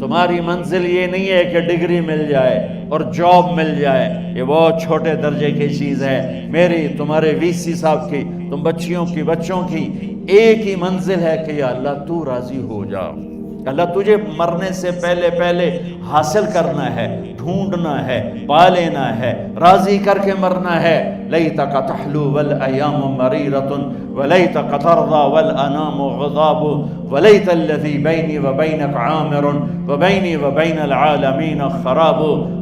تمہاری منزل یہ نہیں ہے کہ ڈگری مل جائے اور جاب مل جائے، یہ بہت چھوٹے درجے کی چیز ہے۔ میری، تمہارے وی سی صاحب کی، تم بچیوں کی، بچوں کی ایک ہی منزل ہے کہ یا اللہ تو راضی ہو جا۔ اللہ تجھے مرنے سے پہلے پہلے حاصل کرنا ہے، ڈھونڈنا ہے، پا لینا ہے، راضی کر کے مرنا ہے۔ لیتک تحلو والایام مریرۃ ولیتک ترضی والانام غضاب ولیت الذی بینی وبینک عامر وبینی وبین العالمین خراب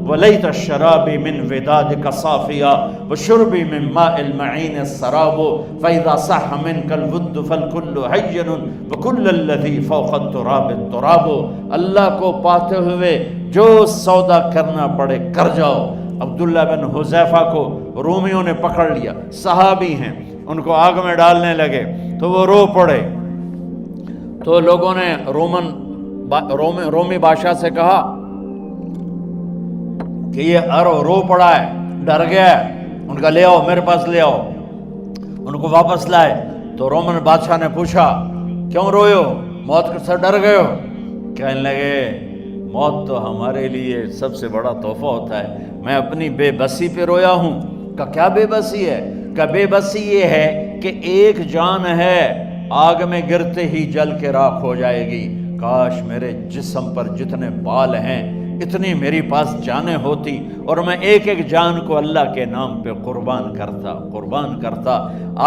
ولیت الشراب من ودادک صافیا وشربی من ماء المعین السراب فاذا صح منک الود فالکل حین وکل الذی فوق التراب التراب۔ اللہ کو پاتے ہوئے جو سودا کرنا پڑے کر جاؤ۔ عبداللہ بن حذیفہ کو رومیوں نے پکڑ لیا، صحابی ہیں، ان کو آگ میں ڈالنے لگے تو وہ رو پڑے، تو لوگوں نے رومی بادشاہ سے کہا کہ یہ رو پڑا ہے، ڈر گیا ہے، ان کا لے آؤ، میرے پاس لے آؤ۔ ان کو واپس لائے تو رومن بادشاہ نے پوچھا کیوں روئے ہو، موت سے ڈر گئے ہو؟ کہنے لگے موت تو ہمارے لیے سب سے بڑا تحفہ ہوتا ہے، میں اپنی بے بسی پہ رویا ہوں۔ کہ کیا بے بسی ہے؟ کہ بے بسی یہ ہے کہ ایک جان ہے آگ میں گرتے ہی جل کے راکھ ہو جائے گی، کاش میرے جسم پر جتنے بال ہیں اتنی میری پاس جانیں ہوتی اور میں ایک ایک جان کو اللہ کے نام پہ قربان کرتا۔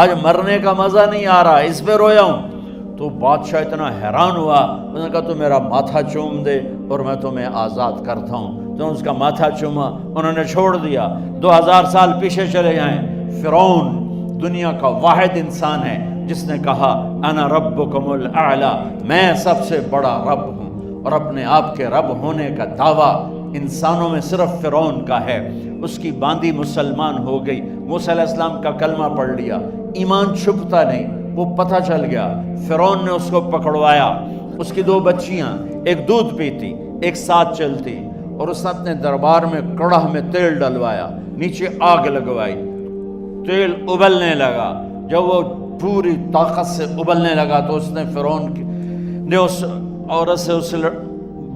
آج مرنے کا مزہ نہیں آ رہا، اس پہ رویا ہوں۔ تو بادشاہ اتنا حیران ہوا، اس نے کہا تو میرا ماتھا چوم دے اور میں تمہیں آزاد کرتا ہوں۔ تو اس کا ماتھا چوما، انہوں نے چھوڑ دیا۔ 2000 سال پیچھے چلے جائیں، فرعون دنیا کا واحد انسان ہے جس نے کہا انا ربکم الاعلی، میں سب سے بڑا رب ہوں، اور اپنے آپ کے رب ہونے کا دعویٰ انسانوں میں صرف فرعون کا ہے۔ اس کی باندی مسلمان ہو گئی، موسیٰ علیہ السلام کا کلمہ پڑھ لیا، ایمان چھپتا نہیں، وہ پتہ چل گیا۔ فرعون نے اس کو پکڑوایا، اس کی 2 بچیاں، ایک دودھ پیتی ایک ساتھ چلتی، اور اس نے اپنے دربار میں کڑاہ میں تیل ڈلوایا، نیچے آگ لگوائی، تیل ابلنے لگا۔ جب وہ پوری طاقت سے ابلنے لگا تو اس نے فرعون نے اس عورت سے، اس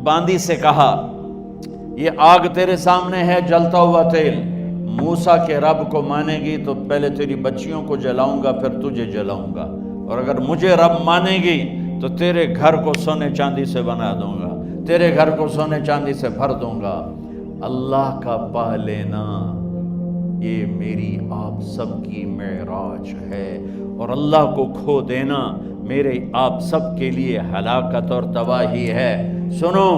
باندی سے کہا یہ آگ تیرے سامنے ہے، جلتا ہوا تیل، موسیٰ کے رب کو مانے گی تو پہلے تیری بچیوں کو جلاؤں گا پھر تجھے جلاؤں گا، اور اگر مجھے رب مانے گی تو تیرے گھر کو سونے چاندی سے بنا دوں گا، تیرے گھر کو سونے چاندی سے بھر دوں گا۔ اللہ کا پا لینا یہ میری آپ سب کی معراج ہے، اور اللہ کو کھو دینا میرے آپ سب کے لیے ہلاکت اور تباہی ہے۔ سنو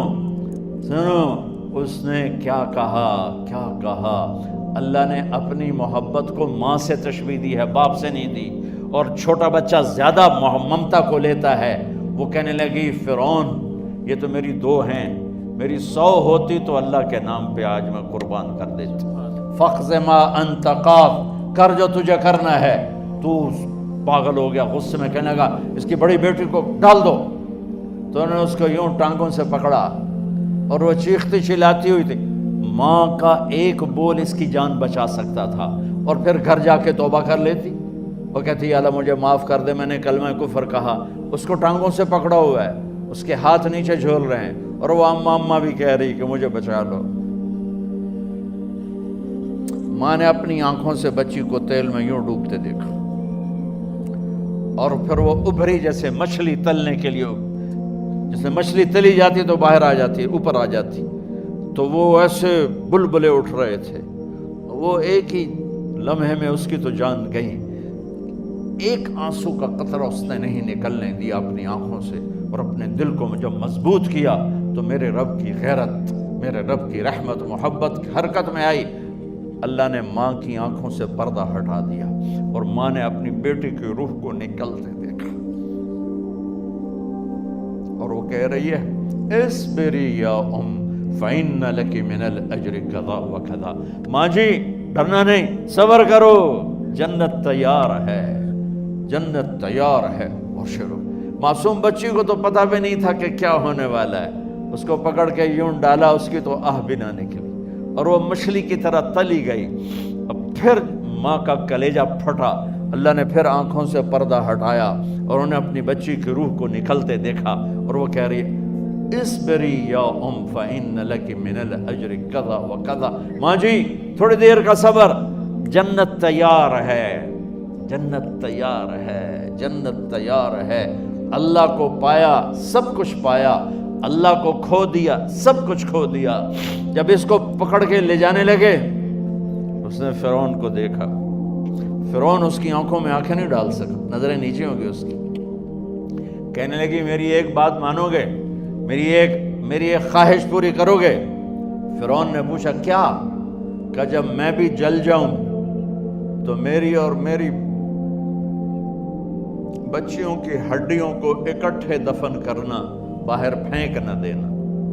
اس نے کیا کہا۔ اللہ نے اپنی محبت کو ماں سے تشبیہ دی ہے، باپ سے نہیں دی، اور چھوٹا بچہ زیادہ ممتا کو لیتا ہے۔ وہ کہنے لگی فرعون یہ تو میری 2 ہیں، میری 100 ہوتی تو اللہ کے نام پہ آج میں قربان کر دیتی۔ فَاقْضِ مَا أَنْتَ قَاضٍ، کر جو تجھے کرنا ہے۔ تو پاگل ہو گیا، غصے میں کہنے لگا اس کی بڑی بیٹی کو ڈال دو۔ تو انہوں نے اس کو یوں ٹانگوں سے پکڑا اور وہ چیختی چلاتی ہوئی تھی۔ ماں کا ایک بول اس کی جان بچا سکتا تھا، اور پھر گھر جا کے توبہ کر لیتی۔ وہ کہتی اللہ مجھے معاف کر دے، میں نے کلمہ کفر کہا۔ اس کو ٹانگوں سے پکڑا ہوا ہے، اس کے ہاتھ نیچے جھول رہے ہیں، اور وہ اماں بھی کہہ رہی کہ مجھے بچا لو۔ ماں نے اپنی آنکھوں سے بچی کو تیل میں یوں ڈوبتے دیکھا، اور پھر وہ ابھری جیسے مچھلی تلنے کے لیے، جیسے مچھلی تلی جاتی تو باہر آ جاتی، اوپر آ جاتی، تو وہ ایسے بلبلے اٹھ رہے تھے۔ وہ ایک ہی لمحے میں اس کی تو جان گئی، ایک آنسو کا قطرہ اس نے نہیں نکلنے دیا اپنی آنکھوں سے، اور اپنے دل کو جب مضبوط کیا تو میرے رب کی غیرت، میرے رب کی رحمت محبت حرکت میں آئی۔ اللہ نے ماں کی آنکھوں سے پردہ ہٹا دیا، اور ماں نے اپنی بیٹی کی روح کو نکلتے دیکھا، اور وہ کہہ رہی ہے اصبری یا ام فإن لک من الأجر کذا وکذا۔ ماں جی ڈرنا نہیں، صبر کرو، جنت تیار ہے، جنت تیار ہے۔ اور شروع معصوم بچی کو تو پتہ بھی نہیں تھا کہ کیا ہونے والا ہے، اس کو پکڑ کے یوں ڈالا، اس کی تو آہ بھی نہ نکلی، اور وہ مچھلی کی طرح تلی گئی۔ اب پھر ماں کا کلیجہ پھٹا، اللہ نے پھر آنکھوں سے پردہ ہٹایا، اور انہیں اپنی بچی کی روح کو نکلتے دیکھا، اور وہ کہہ رہی اسبری یا فإن لک من الاجر کذا و کذا، ماں جی تھوڑی دیر کا صبر، جنت تیار ہے، جنت تیار ہے، جنت تیار ہے۔ اللہ کو پایا سب کچھ پایا، اللہ کو کھو دیا سب کچھ کھو دیا۔ جب اس کو پکڑ کے لے جانے لگے، اس نے فرعون کو دیکھا، فرعون اس کی آنکھوں میں آنکھیں نہیں ڈال سکا، نظریں نیچے ہوں گی اس کی۔ کہنے لگی میری ایک بات مانو گے، میری ایک خواہش پوری کرو گے؟ فرعون نے پوچھا کیا؟ کہ جب میں بھی جل جاؤں تو میری اور میری بچیوں کی ہڈیوں کو اکٹھے دفن کرنا، باہر پھینک نہ دینا،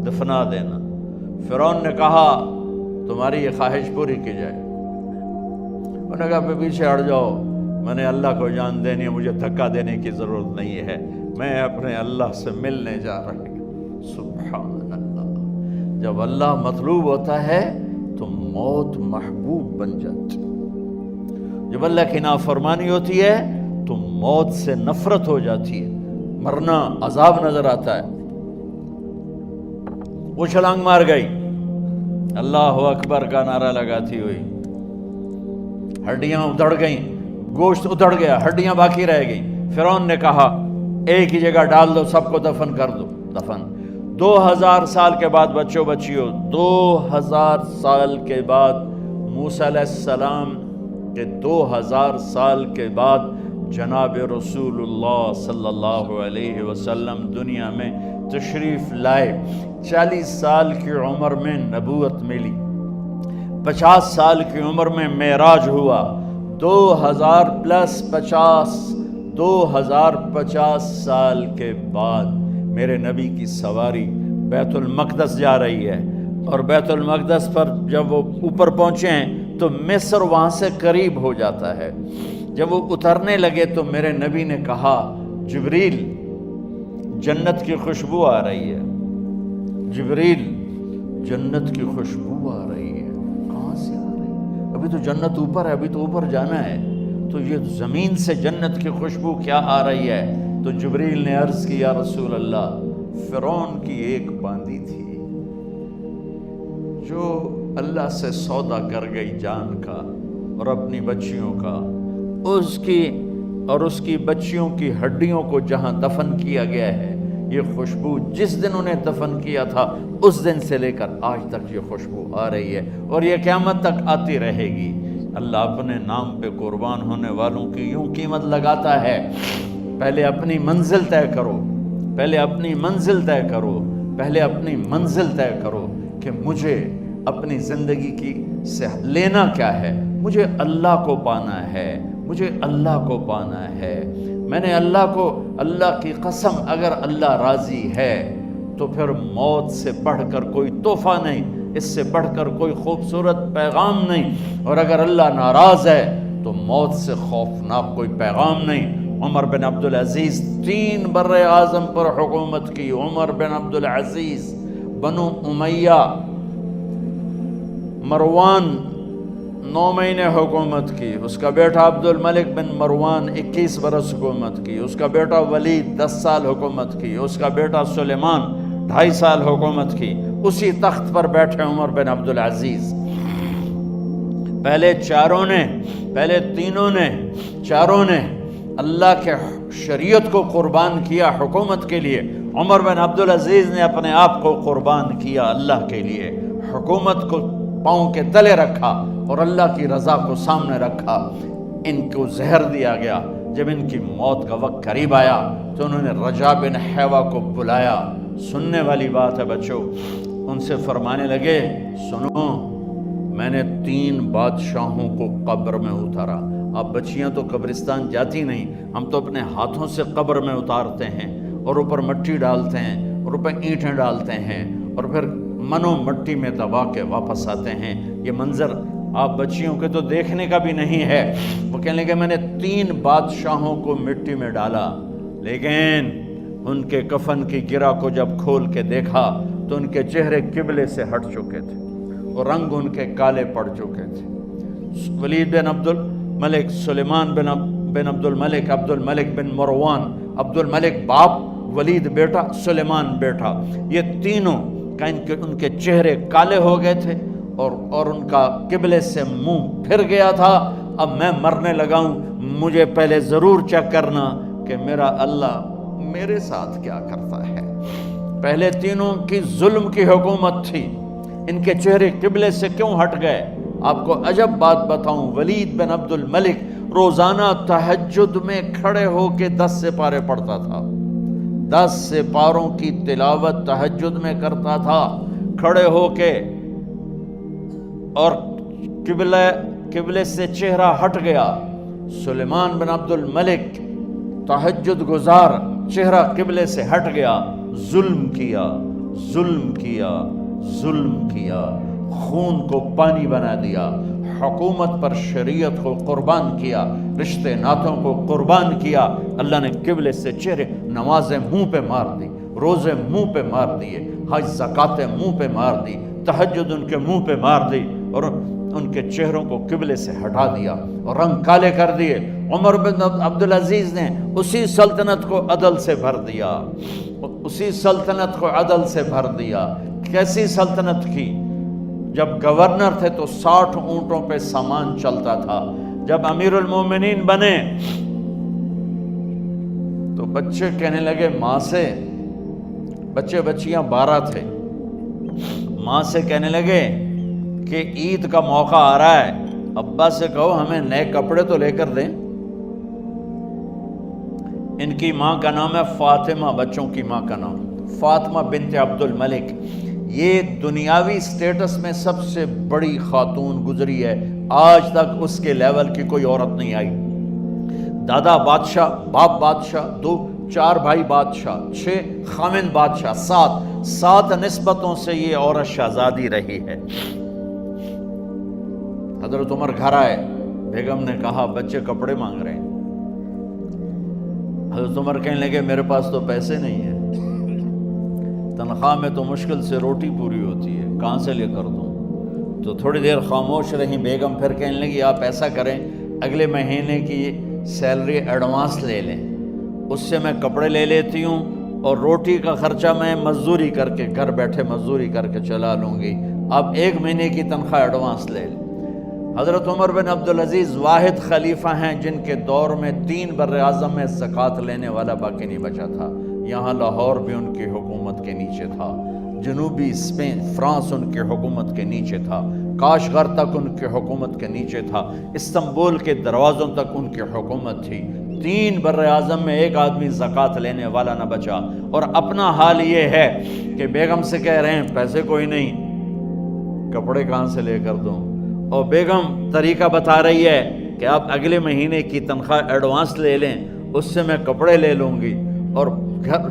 دفنا دینا۔ فرعون نے کہا تمہاری یہ خواہش پوری کی جائے۔ انہوں نے کہا پیچھے ہٹ جاؤ، میں نے اللہ کو جان دینی ہے، مجھے دھکا دینے کی ضرورت نہیں ہے، میں اپنے اللہ سے ملنے جا رہا ہوں۔ سبحان اللہ، جب اللہ مطلوب ہوتا ہے تو موت محبوب بن جاتی، جب اللہ کی نافرمانی ہوتی ہے تو موت سے نفرت ہو جاتی ہے، مرنا عذاب نظر آتا ہے۔ وہ چھلانگ مار گئی، اللہ اکبر کا نعرہ لگاتی ہوئی، ہڈیاں ادھڑ گئیں، گوشت ادھڑ گیا، ہڈیاں باقی رہ گئیں۔ فرعون نے کہا ایک ہی جگہ ڈال دو، سب کو دفن کر دو۔ دفن 2000 سال کے بعد، بچوں بچیوں 2000 سال کے بعد، موسیٰ علیہ السلام کے 2000 سال کے بعد جناب رسول اللہ صلی اللہ علیہ وسلم دنیا میں تشریف لائے۔ 40 سال کی عمر میں نبوت ملی، 50 سال کی عمر میں معراج ہوا، 2050 سال کے بعد میرے نبی کی سواری بیت المقدس جا رہی ہے، اور بیت المقدس پر جب وہ اوپر پہنچے ہیں تو مصر وہاں سے قریب ہو جاتا ہے۔ جب وہ اترنے لگے تو میرے نبی نے کہا جبریل جنت کی خوشبو آ رہی ہے، جبریل جنت کی خوشبو آ رہی ہے۔ کہاں سے آ رہی ہے؟ ابھی تو جنت اوپر ہے، ابھی تو اوپر جانا ہے، تو یہ زمین سے جنت کی خوشبو کیا آ رہی ہے؟ تو جبریل نے عرض کی یا رسول اللہ، فرعون کی ایک باندی تھی جو اللہ سے سودا کر گئی جان کا اور اپنی بچیوں کا، اس کی اور اس کی بچیوں کی ہڈیوں کو جہاں دفن کیا گیا ہے، یہ خوشبو جس دن انہیں دفن کیا تھا اس دن سے لے کر آج تک یہ خوشبو آ رہی ہے، اور یہ قیامت تک آتی رہے گی۔ اللہ اپنے نام پہ قربان ہونے والوں کی یوں قیمت لگاتا ہے۔ پہلے اپنی منزل طے کرو، پہلے اپنی منزل طے کرو، پہلے اپنی منزل طے کرو کہ مجھے اپنی زندگی کی سے لینا کیا ہے۔ مجھے اللہ کو پانا ہے، مجھے اللہ کو پانا ہے۔ میں نے اللہ کی قسم، اگر اللہ راضی ہے تو پھر موت سے بڑھ کر کوئی تحفہ نہیں، اس سے بڑھ کر کوئی خوبصورت پیغام نہیں، اور اگر اللہ ناراض ہے تو موت سے خوفناک کوئی پیغام نہیں۔ عمر بن عبدالعزیز 3 بر اعظم پر حکومت کی۔ عمر بن عبدالعزیز، بنو امیہ، مروان 9 مہینے حکومت کی، اس کا بیٹا عبد الملک بن مروان 21 برس حکومت کی، اس کا بیٹا ولید 10 سال حکومت کی، اس کا بیٹا سلیمان 2.5 سال حکومت کی۔ اسی تخت پر بیٹھے عمر بن عبدالعزیز۔ پہلے چاروں نے اللہ کے شریعت کو قربان کیا حکومت کے لیے۔ عمر بن عبدالعزیز نے اپنے آپ کو قربان کیا اللہ کے لیے، حکومت کو پاؤں کے تلے رکھا اور اللہ کی رضا کو سامنے رکھا۔ ان کو زہر دیا گیا۔ جب ان کی موت کا وقت قریب آیا تو انہوں نے رجا بن حیوہ کو بلایا۔ سننے والی بات ہے بچوں، ان سے فرمانے لگے سنو، میں نے 3 بادشاہوں کو قبر میں اتارا۔ اب بچیاں تو قبرستان جاتی نہیں، ہم تو اپنے ہاتھوں سے قبر میں اتارتے ہیں اور اوپر مٹی ڈالتے ہیں اور اوپر اینٹیں ڈالتے ہیں اور پھر منو مٹی میں دبا کے واپس آتے ہیں۔ یہ منظر آپ بچیوں کے تو دیکھنے کا بھی نہیں ہے۔ وہ کہنے لگے میں نے 3 بادشاہوں کو مٹی میں ڈالا، لیکن ان کے کفن کی گرہ کو جب کھول کے دیکھا تو ان کے چہرے قبلے سے ہٹ چکے تھے اور رنگ ان کے کالے پڑ چکے تھے۔ ولید بن عبد الملک، سلیمان بن عبد الملک، عبد الملک بن مروان، عبد الملک باپ ولید بیٹا، سلیمان بیٹا، یہ تینوں کا ان کے چہرے کالے ہو گئے تھے اور ان کا قبلے سے منہ پھر گیا تھا۔ اب میں مرنے لگا ہوں، مجھے پہلے ضرور چیک کرنا کہ میرا اللہ میرے ساتھ کیا کرتا ہے۔ پہلے تینوں کی ظلم کی حکومت تھی، ان کے چہرے قبلے سے کیوں ہٹ گئے؟ آپ کو عجب بات بتاؤں، ولید بن عبد الملک روزانہ تہجد میں کھڑے ہو کے 10 سپارے پڑھتا تھا، 10 سپاروں کی تلاوت تہجد میں کرتا تھا کھڑے ہو کے، اور قبلے سے چہرہ ہٹ گیا۔ سلیمان بن عبد الملک تہجد گزار، چہرہ قبلے سے ہٹ گیا، ظلم کیا، ظلم کیا، ظلم کیا، خون کو پانی بنا دیا، حکومت پر شریعت کو قربان کیا، رشتے ناتوں کو قربان کیا۔ اللہ نے قبلے سے چہرے، نمازیں منہ پہ مار دی، روزے منہ پہ مار دیے، حج زکاتیں منہ پہ مار دی، تہجد ان کے منہ پہ مار دی، اور ان کے چہروں کو قبلے سے ہٹا دیا اور رنگ کالے کر دیے۔ عمر بن عبدالعزیز نے اسی سلطنت کو عدل سے بھر دیا، اسی سلطنت کو عدل سے بھر دیا۔ کیسی سلطنت کی؟ جب گورنر تھے تو 60 اونٹوں پہ سامان چلتا تھا، جب امیر المومنین بنے تو بچے کہنے لگے ماں سے، بچے بچیاں 12 تھے، ماں سے کہنے لگے کہ عید کا موقع آ رہا ہے، ابا سے کہو ہمیں نئے کپڑے تو لے کر دیں۔ ان کی ماں کا نام ہے فاطمہ، بچوں کی ماں کا نام فاطمہ بنت عبد الملک۔ یہ دنیاوی سٹیٹس میں سب سے بڑی خاتون گزری ہے، آج تک اس کے لیول کی کوئی عورت نہیں آئی۔ دادا بادشاہ، باپ بادشاہ، 2 4 بھائی بادشاہ، 6 خامن بادشاہ، 7 نسبتوں سے یہ عورت شہزادی رہی ہے۔ حضرت عمر گھر آئے، بیگم نے کہا بچے کپڑے مانگ رہے ہیں۔ حضرت عمر کہنے لگے میرے پاس تو پیسے نہیں ہیں، تنخواہ میں تو مشکل سے روٹی پوری ہوتی ہے، کہاں سے لے کر دوں؟ تو تھوڑی دیر خاموش رہی بیگم، پھر کہنے لگی آپ ایسا کریں، اگلے مہینے کی سیلری ایڈوانس لے لیں، اس سے میں کپڑے لے لیتی ہوں اور روٹی کا خرچہ میں مزدوری کر کے گھر بیٹھے مزدوری کر کے چلا لوں گی، آپ 1 مہینے کی تنخواہ ایڈوانس لے لیں۔ حضرت عمر بن عبدالعزیز واحد خلیفہ ہیں جن کے دور میں 3 بر اعظم میں زکوٰۃ لینے والا باقی نہیں بچا تھا۔ یہاں لاہور بھی ان کی حکومت کے نیچے تھا، جنوبی اسپین فرانس ان کی حکومت کے نیچے تھا، کاشغر تک ان کی حکومت کے نیچے تھا، استنبول کے دروازوں تک ان کی حکومت تھی۔ 3 بر اعظم میں ایک آدمی زکوٰۃ لینے والا نہ بچا، اور اپنا حال یہ ہے کہ بیگم سے کہہ رہے ہیں پیسے کوئی نہیں، کپڑے کہاں سے لے کر دوں؟ اور بیگم طریقہ بتا رہی ہے کہ آپ اگلے مہینے کی تنخواہ ایڈوانس لے لیں، اس سے میں کپڑے لے لوں گی، اور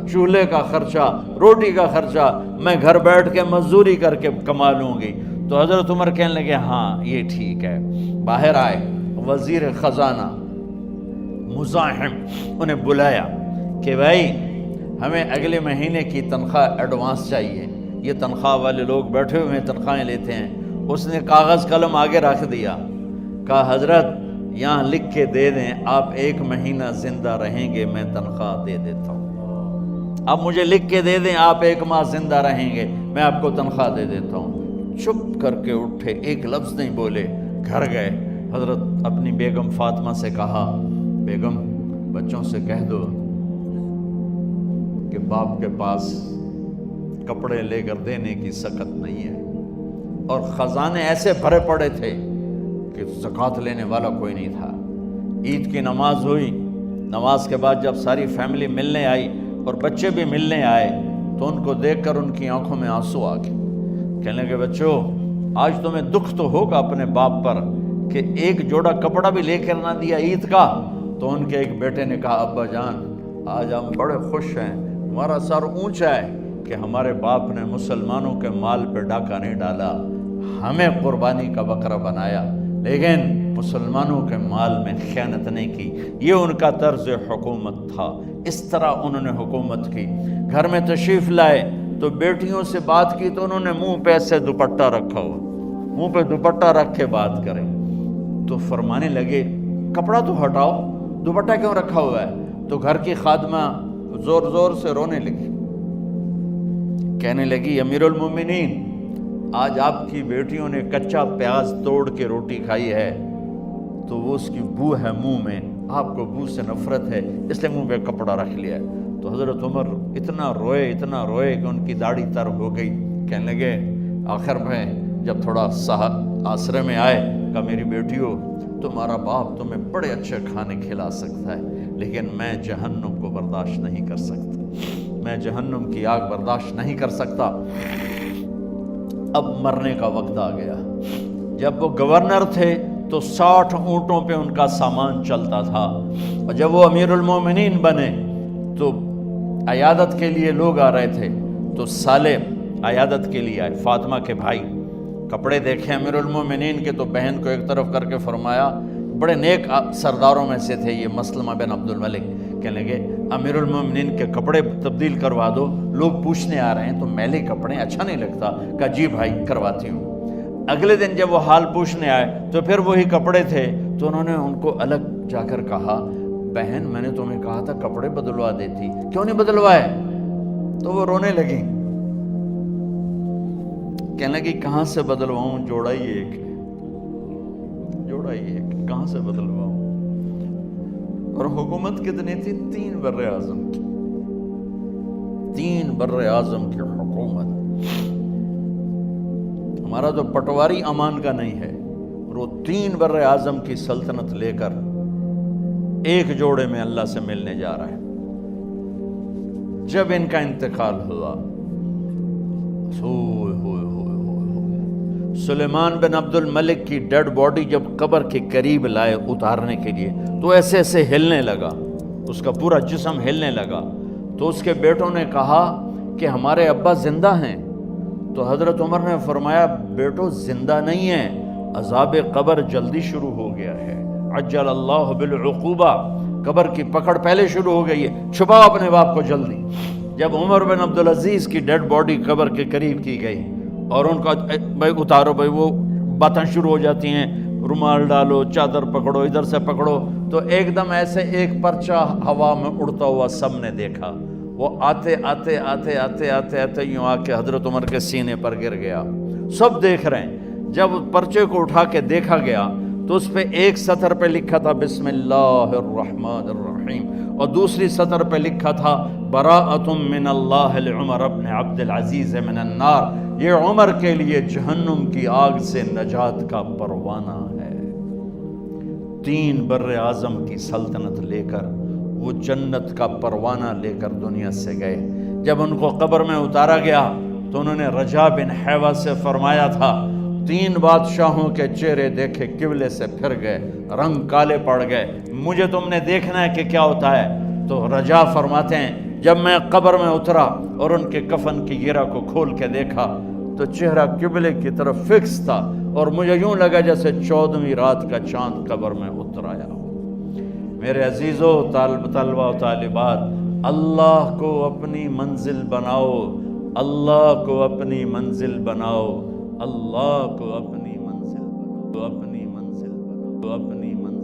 چولہے کا خرچہ، روٹی کا خرچہ میں گھر بیٹھ کے مزدوری کر کے کما لوں گی۔ تو حضرت عمر کہنے لگے ہاں یہ ٹھیک ہے۔ باہر آئے وزیر خزانہ مزاحم، انہیں بلایا کہ بھائی ہمیں اگلے مہینے کی تنخواہ ایڈوانس چاہیے، یہ تنخواہ والے لوگ بیٹھے ہوئے تنخواہیں لیتے ہیں۔ اس نے کاغذ قلم آگے رکھ دیا، کہا حضرت یہاں لکھ کے دے دیں، آپ 1 مہینہ زندہ رہیں گے میں تنخواہ دے دیتا ہوں، آپ مجھے لکھ کے دے دیں آپ 1 ماہ زندہ رہیں گے میں آپ کو تنخواہ دے دیتا ہوں۔ چپ کر کے اٹھے، ایک لفظ نہیں بولے، گھر گئے۔ حضرت اپنی بیگم فاطمہ سے کہا بیگم بچوں سے کہہ دو کہ باپ کے پاس کپڑے لے کر دینے کی سخت نہیں ہے، اور خزانے ایسے بھرے پڑے تھے کہ زکوٰۃ لینے والا کوئی نہیں تھا۔ عید کی نماز ہوئی، نماز کے بعد جب ساری فیملی ملنے آئی اور بچے بھی ملنے آئے تو ان کو دیکھ کر ان کی آنکھوں میں آنسو آ گئے۔ کہنے لگے بچوں آج تمہیں دکھ تو ہوگا اپنے باپ پر کہ ایک جوڑا کپڑا بھی لے کر نہ دیا عید کا۔ تو ان کے ایک بیٹے نے کہا ابا جان آج ہم بڑے خوش ہیں، ہمارا سر اونچا ہے کہ ہمارے باپ نے مسلمانوں کے مال پہ ڈاکہ نہیں ڈالا، ہمیں قربانی کا بکرا بنایا، لیکن مسلمانوں کے مال میں خیانت نہیں کی۔ یہ ان کا طرز حکومت تھا، اس طرح انہوں نے حکومت کی۔ گھر میں تشریف لائے تو بیٹیوں سے بات کی تو انہوں نے منہ پہ ایسے دوپٹہ رکھا ہوا، منہ پہ دوپٹہ رکھ کے بات کریں تو فرمانے لگے کپڑا تو ہٹاؤ، دوپٹہ کیوں رکھا ہوا ہے؟ تو گھر کی خادمہ زور زور سے رونے لگی، کہنے لگی امیر المومنین آج آپ کی بیٹیوں نے کچا پیاز توڑ کے روٹی کھائی ہے تو وہ اس کی بو ہے منہ میں، آپ کو بو سے نفرت ہے اس لیے منہ پہ کپڑا رکھ لیا ہے۔ تو حضرت عمر اتنا روئے کہ ان کی داڑھی تر ہو گئی۔ کہنے لگے آخر میں جب تھوڑا آسرے میں آئے، کہا میری بیٹیوں تمہارا باپ تمہیں بڑے اچھے کھانے کھلا سکتا ہے لیکن میں جہنم کو برداشت نہیں کر سکتا، میں جہنم کی آگ برداشت نہیں کر سکتا۔ اب مرنے کا وقت آ گیا۔ جب وہ گورنر تھے تو 60 اونٹوں پہ ان کا سامان چلتا تھا، اور جب وہ امیر المومنین بنے تو عیادت کے لیے لوگ آ رہے تھے، تو سالے عیادت کے لیے آئے، فاطمہ کے بھائی، کپڑے دیکھے امیر المومنین کے تو بہن کو ایک طرف کر کے فرمایا، بڑے نیک سرداروں میں سے تھے یہ مسلمہ بن عبد الملک، کہنے لگے امیر المومنین کے کپڑے تبدیل کروا دو، لوگ پوچھنے آ رہے ہیں تو میلے کپڑے اچھا نہیں لگتا۔ کہا جی بھائی کرواتی ہوں۔ اگلے دن جب وہ حال پوچھنے آئے تو پھر وہی کپڑے تھے، تو انہوں نے ان کو الگ جا کر کہا بہن میں نے تمہیں کہا تھا کپڑے بدلوا دیتی، کیوں نہیں بدلوائے؟ تو وہ رونے لگی، کہنے لگی کہاں سے بدلواؤں، جوڑا ہی ایک، کہاں سے بدلواؤں؟ اور حکومت کتنی تھی؟ 3 بر اعظم کی، 3 بر اعظم کی حکومت۔ ہمارا تو پٹواری امان کا نہیں ہے، اور وہ 3 بر اعظم کی سلطنت لے کر ایک جوڑے میں اللہ سے ملنے جا رہا ہے۔ جب ان کا انتقال ہوا، سلیمان بن عبد الملک کی ڈیڈ باڈی جب قبر کے قریب لائے اتارنے کے لیے تو ایسے ایسے ہلنے لگا، اس کا پورا جسم ہلنے لگا۔ تو اس کے بیٹوں نے کہا کہ ہمارے ابا زندہ ہیں، تو حضرت عمر نے فرمایا بیٹو زندہ نہیں ہیں، عذاب قبر جلدی شروع ہو گیا ہے، عجل اللہ بالعقوبہ، قبر کی پکڑ پہلے شروع ہو گئی ہے، چھپاؤ اپنے باپ کو جلدی۔ جب عمر بن عبدالعزیز کی ڈیڈ باڈی قبر کے قریب کی گئی اور ان کا بھائی اتارو، بھائی وہ باتیں شروع ہو جاتی ہیں، رومال ڈالو، چادر پکڑو، ادھر سے پکڑو، تو ایک دم ایسے ایک پرچہ ہوا میں اڑتا ہوا سب نے دیکھا، وہ آتے آتے آتے آتے آتے آتے یوں آ کے حضرت عمر کے سینے پر گر گیا۔ سب دیکھ رہے ہیں۔ جب پرچے کو اٹھا کے دیکھا گیا تو اس پہ ایک سطر پہ لکھا تھا بسم اللہ الرحمن الرحیم، اور دوسری سطر پہ لکھا تھا براءۃ من اللہ لعمر بن عبد العزیز من النار، یہ عمر کے لیے جہنم کی آگ سے نجات کا پروانہ ہے۔ 3 بر اعظم کی سلطنت لے کر وہ جنت کا پروانہ لے کر دنیا سے گئے۔ جب ان کو قبر میں اتارا گیا تو انہوں نے رجا بن حیوہ سے فرمایا تھا 3 بادشاہوں کے چہرے دیکھے قبلے سے پھر گئے، رنگ کالے پڑ گئے، مجھے تم نے دیکھنا ہے کہ کیا ہوتا ہے؟ تو رجا فرماتے ہیں جب میں قبر میں اترا اور ان کے کفن کی گرہ کو کھول کے دیکھا تو چہرہ قبلے کی طرف فکس تھا، اور مجھے یوں لگا جیسے 14ویں رات کا چاند قبر میں اتر آیا ہو۔ میرے عزیزو، طلبہ و طالبات، اللہ کو اپنی منزل بناؤ، اللہ کو اپنی منزل بناؤ، اللہ کو اپنی منزل بناؤ، اپنی منزل بناؤ، اپنی منزل